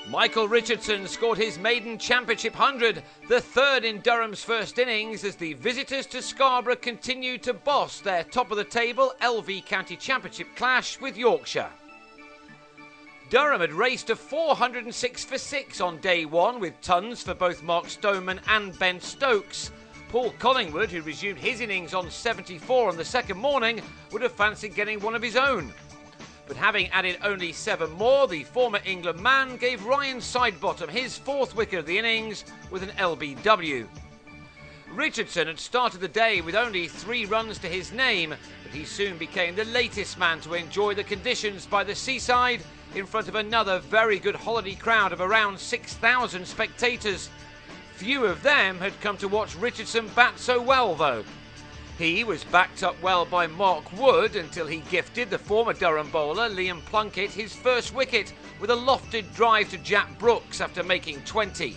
Michael Richardson scored his maiden championship 100, the third in Durham's first innings, as the visitors to Scarborough continued to boss their top-of-the-table LV County Championship clash with Yorkshire. Durham had raced a 406 for 6 on day one, with tons for both Mark Stoneman and Ben Stokes. Paul Collingwood, who resumed his innings on 74 on the second morning, would have fancied getting one of his own. But having added only 7 more, the former England man gave Ryan Sidebottom his fourth wicket of the innings with an LBW. Richardson had started the day with only 3 runs to his name, but he soon became the latest man to enjoy the conditions by the seaside in front of another very good holiday crowd of around 6,000 spectators. Few of them had come to watch Richardson bat so well, though. He was backed up well by Mark Wood until he gifted the former Durham bowler Liam Plunkett his first wicket with a lofted drive to Jack Brooks after making 20.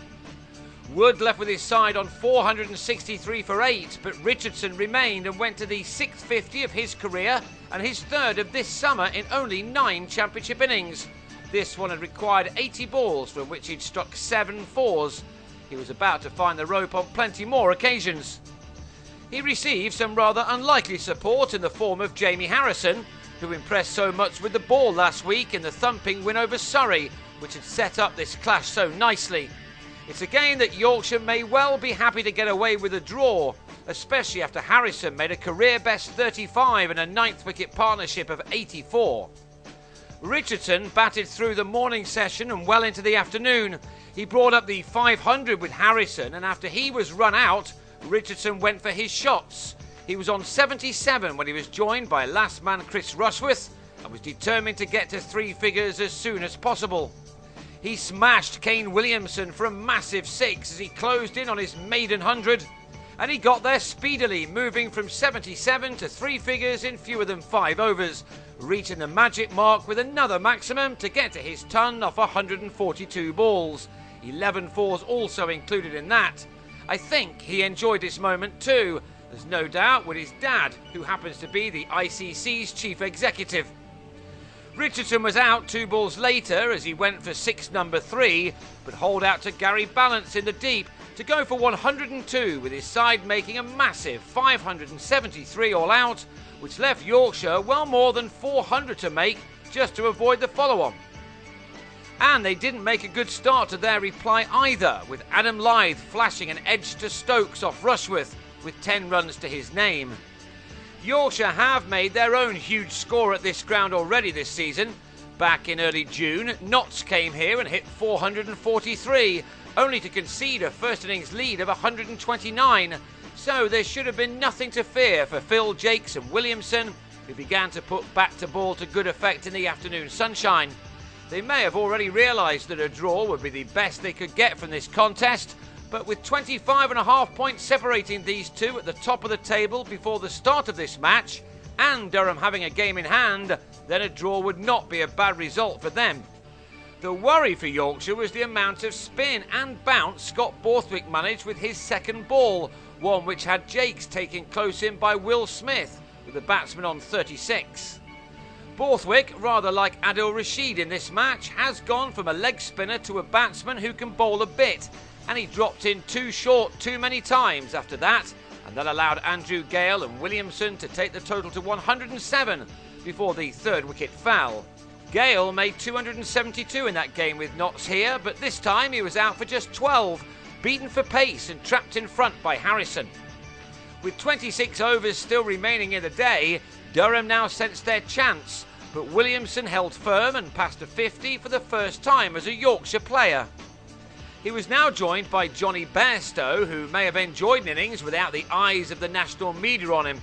Wood left with his side on 463 for 8, but Richardson remained and went to the 650 of his career and his third of this summer in only 9 championship innings. This one had required 80 balls, from which he'd struck 7 fours. He was about to find the rope on plenty more occasions. He received some rather unlikely support in the form of Jamie Harrison, who impressed so much with the ball last week in the thumping win over Surrey, which had set up this clash so nicely. It's a game that Yorkshire may well be happy to get away with a draw, especially after Harrison made a career-best 35 in a 9th wicket partnership of 84. Richardson batted through the morning session and well into the afternoon. He brought up the 500 with Harrison, and after he was run out, Richardson went for his shots. He was on 77 when he was joined by last man Chris Rushworth and was determined to get to 3 figures as soon as possible. He smashed Kane Williamson for a massive 6 as he closed in on his maiden 100, and he got there speedily, moving from 77 to 3 figures in fewer than 5 overs, reaching the magic mark with another maximum to get to his ton off 142 balls. 11 fours also included in that. I think he enjoyed this moment too, there's no doubt, with his dad, who happens to be the ICC's chief executive. Richardson was out 2 balls later as he went for 6 number 3, but hauled out to Gary Ballance in the deep to go for 102, with his side making a massive 573 all out, which left Yorkshire well more than 400 to make just to avoid the follow-on. And they didn't make a good start to their reply either, with Adam Lyth flashing an edge to Stokes off Rushworth with 10 runs to his name. Yorkshire have made their own huge score at this ground already this season. Back in early June, Notts came here and hit 443, only to concede a first innings lead of 129, so there should have been nothing to fear for Phil Jakes and Williamson, who began to put bat to ball to good effect in the afternoon sunshine. They may have already realised that a draw would be the best they could get from this contest, but with 25.5 points separating these two at the top of the table before the start of this match, and Durham having a game in hand, then a draw would not be a bad result for them. The worry for Yorkshire was the amount of spin and bounce Scott Borthwick managed with his second ball, one which had Jakes taken close in by Will Smith, with the batsman on 36. Borthwick, rather like Adil Rashid in this match, has gone from a leg spinner to a batsman who can bowl a bit, and he dropped in too short too many times after that, and that allowed Andrew Gale and Williamson to take the total to 107 before the 3rd wicket fell. Gale made 272 in that game with Notts here, but this time he was out for just 12, beaten for pace and trapped in front by Harrison. With 26 overs still remaining in the day, Durham now sensed their chance, but Williamson held firm and passed a 50 for the first time as a Yorkshire player. He was now joined by Johnny Bairstow, who may have enjoyed an innings without the eyes of the national media on him.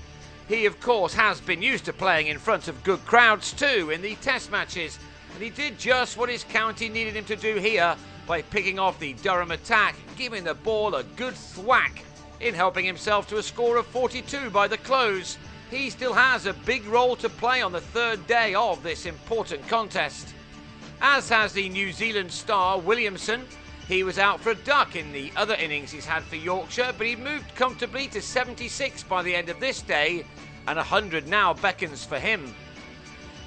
He, of course, has been used to playing in front of good crowds too in the test matches, and he did just what his county needed him to do here by picking off the Durham attack, giving the ball a good thwack in helping himself to a score of 42 by the close. He still has a big role to play on the 3rd day of this important contest. As has the New Zealand star Williamson. He was out for a duck in the other innings he's had for Yorkshire, but he moved comfortably to 76 by the end of this day, and 100 now beckons for him.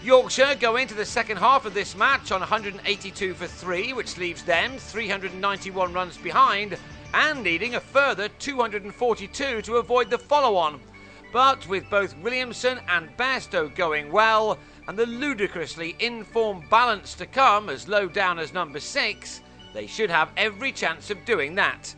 Yorkshire go into the second half of this match on 182 for 3, which leaves them 391 runs behind and needing a further 242 to avoid the follow-on. But with both Williamson and Bairstow going well, and the ludicrously in-form Balance to come as low down as number 6, they should have every chance of doing that.